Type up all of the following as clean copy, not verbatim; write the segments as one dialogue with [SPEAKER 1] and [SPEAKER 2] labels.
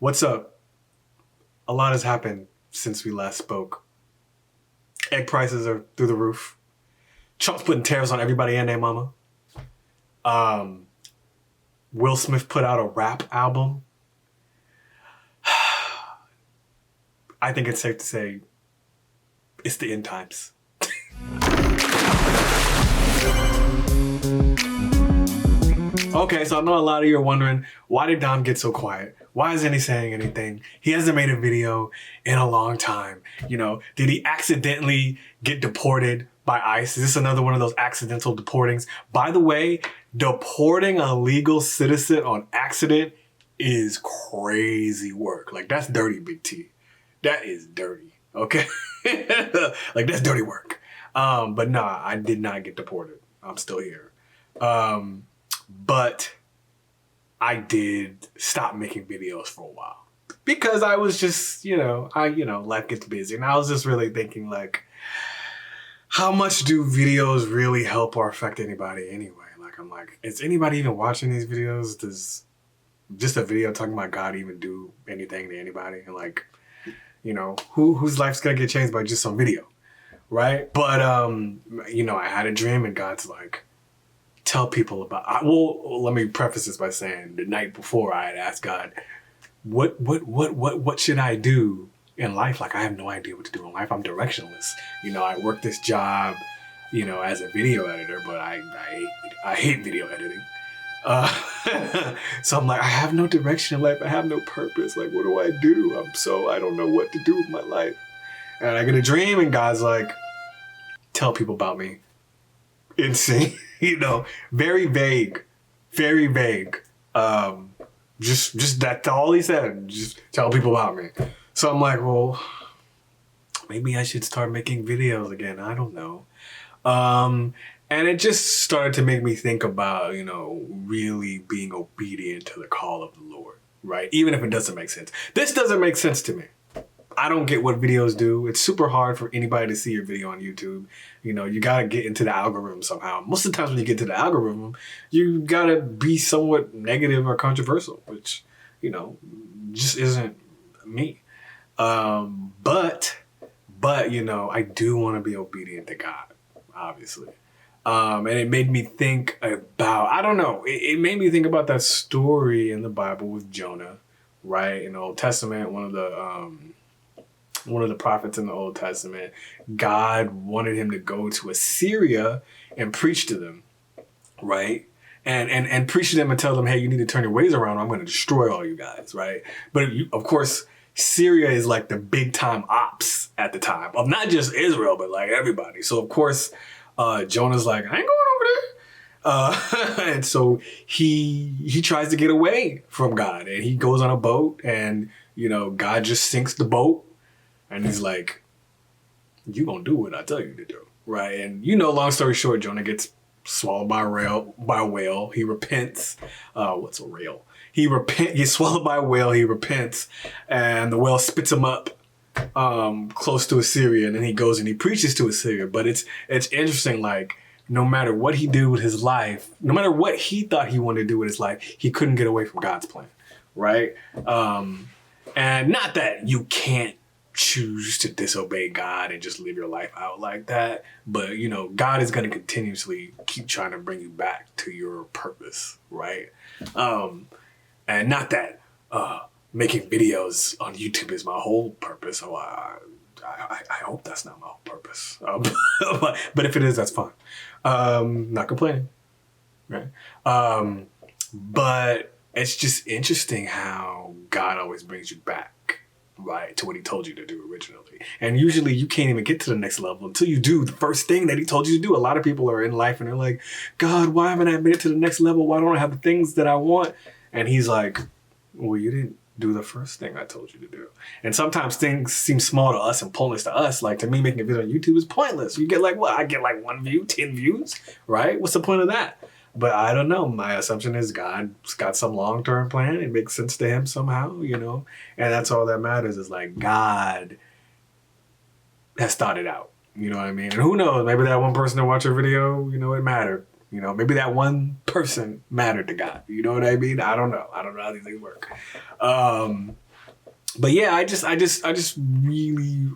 [SPEAKER 1] What's up? A lot has happened since we last spoke. Egg prices are through the roof. Trump's putting tariffs on everybody and their mama. Will Smith put out a rap album. I think it's safe to say it's the end times. Okay, so I know a lot of you are wondering, why did Dom get so quiet? Why isn't he saying anything? He hasn't made a video in a long time. You know, did he accidentally get deported by ICE? Is this another one of those accidental deportings? By the way, deporting a legal citizen on accident is crazy work. Like, that's dirty, Big T. That is dirty, okay? Like, that's dirty work. But nah, I did not get deported. I'm still here. But I did stop making videos for a while because I was just, life gets busy. And I was just really thinking, like, how much do videos really help or affect anybody anyway? Like, I'm like, is anybody even watching these videos? Does just a video talking about God even do anything to anybody? And like, whose life's gonna get changed by just some video, right? But, I had a dream and God's like, tell people about. Well, let me preface this by saying the night before I had asked God, what should I do in life? Like, I have no idea what to do in life. I'm directionless. I work this job, as a video editor, but I hate video editing. So I'm like, I have no direction in life. I have no purpose. Like, what do I do? I don't know what to do with my life. And I get a dream and God's like, tell people about me. Insane. Very vague. Just that's all he said. Just tell people about me. So I'm like, well, maybe I should start making videos again. I don't know. And it just started to make me think about, really being obedient to the call of the Lord, right? Even if it doesn't make sense. This doesn't make sense to me. I don't get what videos do. It's super hard for anybody to see your video on YouTube. You gotta get into the algorithm somehow. Most of the times when you get to the algorithm, you gotta be somewhat negative or controversial, which, just isn't me. But I do want to be obedient to God, obviously. And it made me think about, I don't know, it made me think about that story in the Bible with Jonah, right? In the Old Testament, one of the prophets in the Old Testament, God wanted him to go to Assyria and preach to them, right? And preach to them and tell them, hey, you need to turn your ways around or I'm going to destroy all you guys, right? But of course, Syria is like the big time ops at the time of not just Israel, but like everybody. So of course, Jonah's like, I ain't going over there. And so he tries to get away from God and he goes on a boat and, God just sinks the boat. And he's like, you gonna do what I tell you to do, right? And long story short, Jonah gets swallowed by a whale. He repents. What's a whale? He's swallowed by a whale. He repents, and the whale spits him up close to Assyria. And then he goes and he preaches to Assyria. But it's interesting, like, no matter what he did with his life, no matter what he thought he wanted to do with his life, he couldn't get away from God's plan, right? And not that you can't choose to disobey God and just live your life out like that. But, God is going to continuously keep trying to bring you back to your purpose, right? And not that making videos on YouTube is my whole purpose. So I hope that's not my whole purpose. But if it is, that's fine. Not complaining, right? But it's just interesting how God always brings you back, right, to what he told you to do originally. And usually you can't even get to the next level until you do the first thing that he told you to do. A lot of people are in life and they're like, God, why haven't I made it to the next level? Why don't I have the things that I want? And he's like, well, you didn't do the first thing I told you to do. And sometimes things seem small to us and pointless to us. Like, to me, making a video on YouTube is pointless. You get like, what? I get like 1 view, 10 views, right? What's the point of that? But I don't know. My assumption is God's got some long-term plan. It makes sense to him somehow, and that's all that matters is like God has thought it out. You know what I mean? And who knows? Maybe that one person that watched your video, it mattered. Maybe that one person mattered to God. You know what I mean? I don't know. I don't know how these things work. But yeah, I just really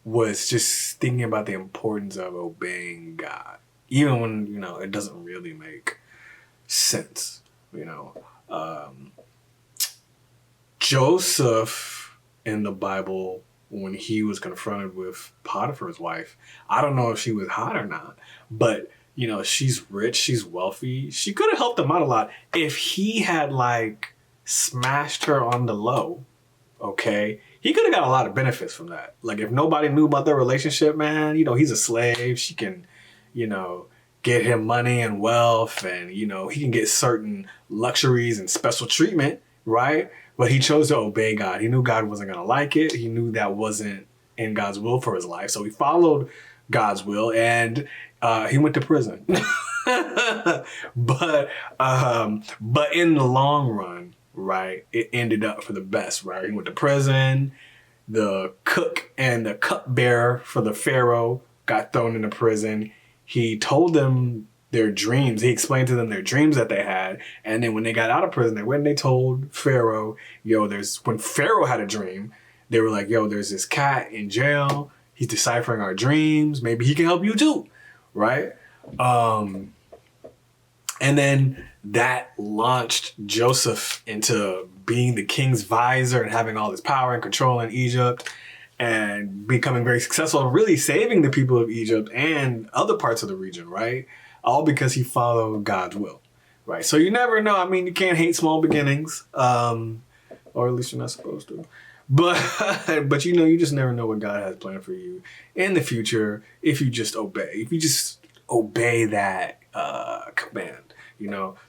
[SPEAKER 1] was just thinking about the importance of obeying God, even when it doesn't really make sense. You know, um, Joseph in the Bible, when he was confronted with Potiphar's wife, I don't know if she was hot or not, but she's rich, she's wealthy. She could have helped him out a lot if he had like smashed her on the low. Okay, he could have got a lot of benefits from that. Like if nobody knew about their relationship, man, he's a slave. She can, you know, get him money and wealth, and he can get certain luxuries and special treatment, right? But he chose to obey God. He knew God wasn't gonna like it. He knew that wasn't in God's will for his life, so he followed God's will, and he went to prison. But in the long run, right, it ended up for the best, right? He went to prison. The cook and the cupbearer for the pharaoh got thrown into prison. He told them their dreams. He explained to them their dreams that they had, and then when they got out of prison, they went and they told Pharaoh, "Yo, when Pharaoh had a dream, they were like, yo, there's this cat in jail. He's deciphering our dreams. Maybe he can help you too," right? Um, and then that launched Joseph into being the king's visor and having all this power and control in Egypt and becoming very successful and really saving the people of Egypt and other parts of the region, right? All because he followed God's will, right? So you never know. I mean, you can't hate small beginnings, or at least you're not supposed to. But but you just never know what God has planned for you in the future if you just obey. If you just obey that command.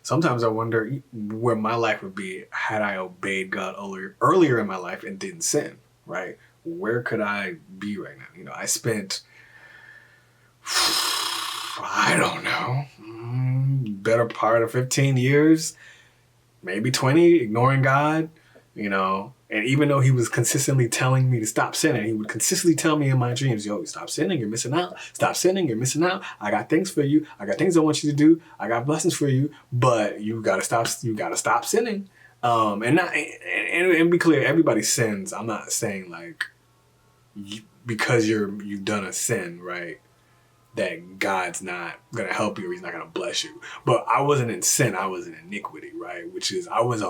[SPEAKER 1] Sometimes I wonder where my life would be had I obeyed God earlier in my life and didn't sin, right? Where could I be right now? I spent, I don't know, better part of 15 years, maybe 20, ignoring God, and even though he was consistently telling me to stop sinning, he would consistently tell me in my dreams, yo, stop sinning, you're missing out. Stop sinning, you're missing out. I got things for you. I got things I want you to do. I got blessings for you, but you gotta stop sinning. And be clear, everybody sins. I'm not saying like because you've done a sin, right? That God's not gonna help you or he's not gonna bless you. But I wasn't in sin, I was in iniquity, right? Which is I was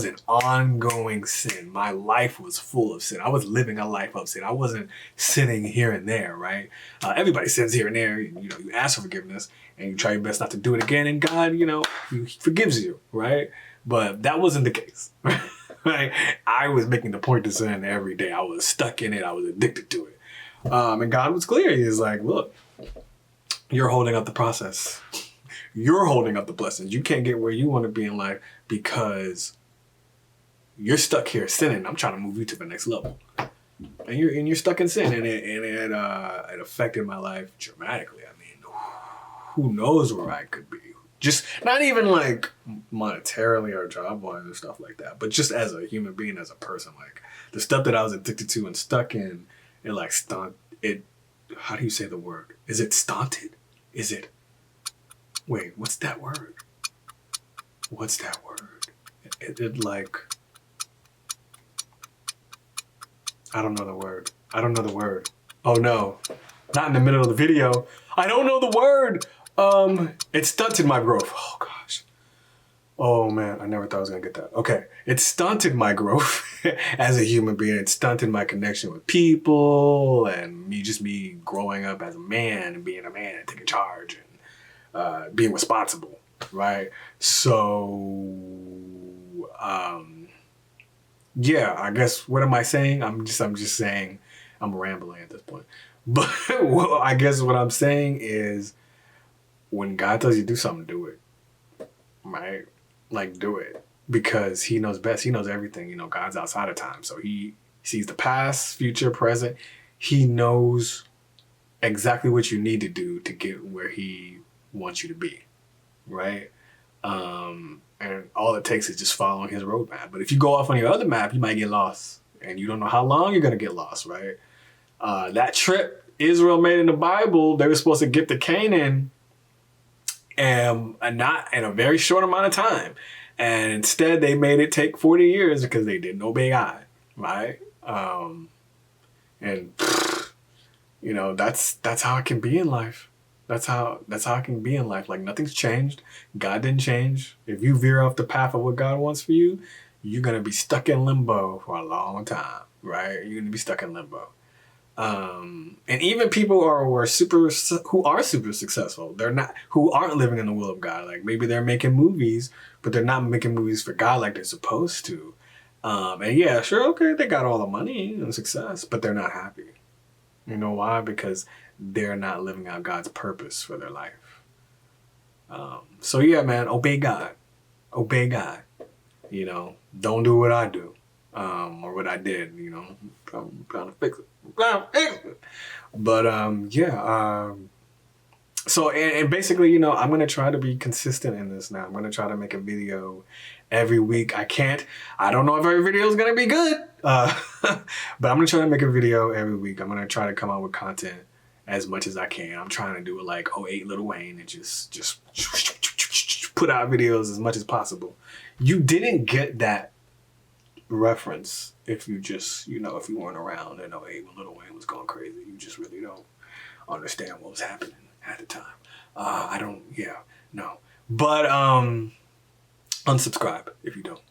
[SPEAKER 1] in ongoing sin. My life was full of sin. I was living a life of sin. I wasn't sitting here and there, right? Everybody sins here and there. You ask for forgiveness and you try your best not to do it again, and God, he forgives you, right? But that wasn't the case. Right? I was making the point to sin every day. I was stuck in it, I was addicted to it. And God was clear. He was like, look, you're holding up the process. You're holding up the blessings. You can't get where you want to be in life because you're stuck here sinning. I'm trying to move you to the next level, and you're stuck in sin, and it affected my life dramatically. I mean, who knows where I could be? Just not even like monetarily or job wise or stuff like that, but just as a human being, as a person, like the stuff that I was addicted to and stuck in, it like stunned it. How do you say the word? Is it stunted? Is it? Wait, what's that word? What's that word? It like, I don't know the word. I don't know the word. Oh no, not in the middle of the video. I don't know the word. It stunted my growth. Oh gosh. Oh man, I never thought I was gonna get that. Okay, it stunted my growth as a human being. It stunted my connection with people and me growing up as a man and being a man and taking charge and being responsible, right? So, yeah, I guess what am I saying? I'm just saying I'm rambling at this point. But well, I guess what I'm saying is when God tells you to do something, do it, right? Like, do it because he knows best. He knows everything. God's outside of time. So he sees the past, future, present. He knows exactly what you need to do to get where he wants you to be, right? And all it takes is just following his roadmap. But if you go off on your other map, you might get lost. And you don't know how long you're going to get lost, right? That trip Israel made in the Bible, they were supposed to get to Canaan and not in a very short amount of time. And instead they made it take 40 years because they didn't obey God, right? And you know, that's how it can be in life. That's how it can be in life. Like nothing's changed. God didn't change. If you veer off the path of what God wants for you, you're gonna be stuck in limbo for a long time, right? You're gonna be stuck in limbo. And even people who are super successful, they're not, who aren't living in the will of God. Like maybe they're making movies, but they're not making movies for God like they're supposed to. And yeah, sure, okay, they got all the money and success, but they're not happy. You know why? Because they're not living out God's purpose for their life. So yeah, man, obey God. Obey God. You know, don't do what I do. Or what I did, you know. I'm trying to fix it. But yeah. So and basically, you know, I'm gonna try to be consistent in this now. I'm gonna try to make a video every week. I don't know if every video is gonna be good. But I'm gonna try to make a video every week. I'm gonna try to come out with content as much as I can. I'm trying to do it like 08 Lil Wayne and just put out videos as much as possible. You didn't get that reference if you just, you know, if you weren't around in 08 when Lil Wayne was going crazy. You just really don't understand what was happening at the time. No. But unsubscribe if you don't.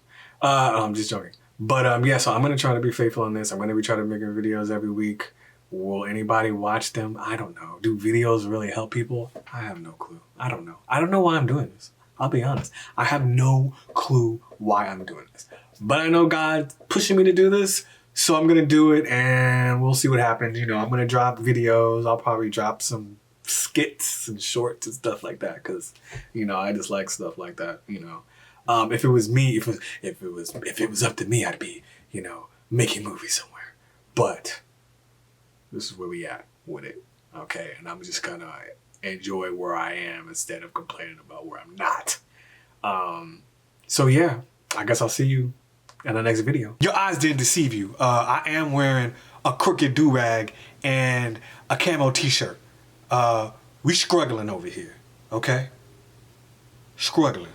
[SPEAKER 1] I'm just joking. But yeah, so I'm gonna try to be faithful on this. I'm gonna be trying to making videos every week. Will anybody watch them? I don't know. Do videos really help people? I have no clue. I don't know. I don't know why I'm doing this. I'll be honest. I have no clue why I'm doing this. But I know God's pushing me to do this, so I'm gonna do it, and we'll see what happens. You know, I'm gonna drop videos. I'll probably drop some skits and shorts and stuff like that, because you know I just like stuff like that. You know, if it was me, if it was up to me, I'd be, you know, making movies somewhere. But this is where we at with it, okay? And I'm just gonna enjoy where I am instead of complaining about where I'm not. So yeah, I guess I'll see you in the next video. Your eyes didn't deceive you. I am wearing a crooked do-rag and a camo t-shirt. We struggling over here, okay? Struggling.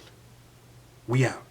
[SPEAKER 1] We out.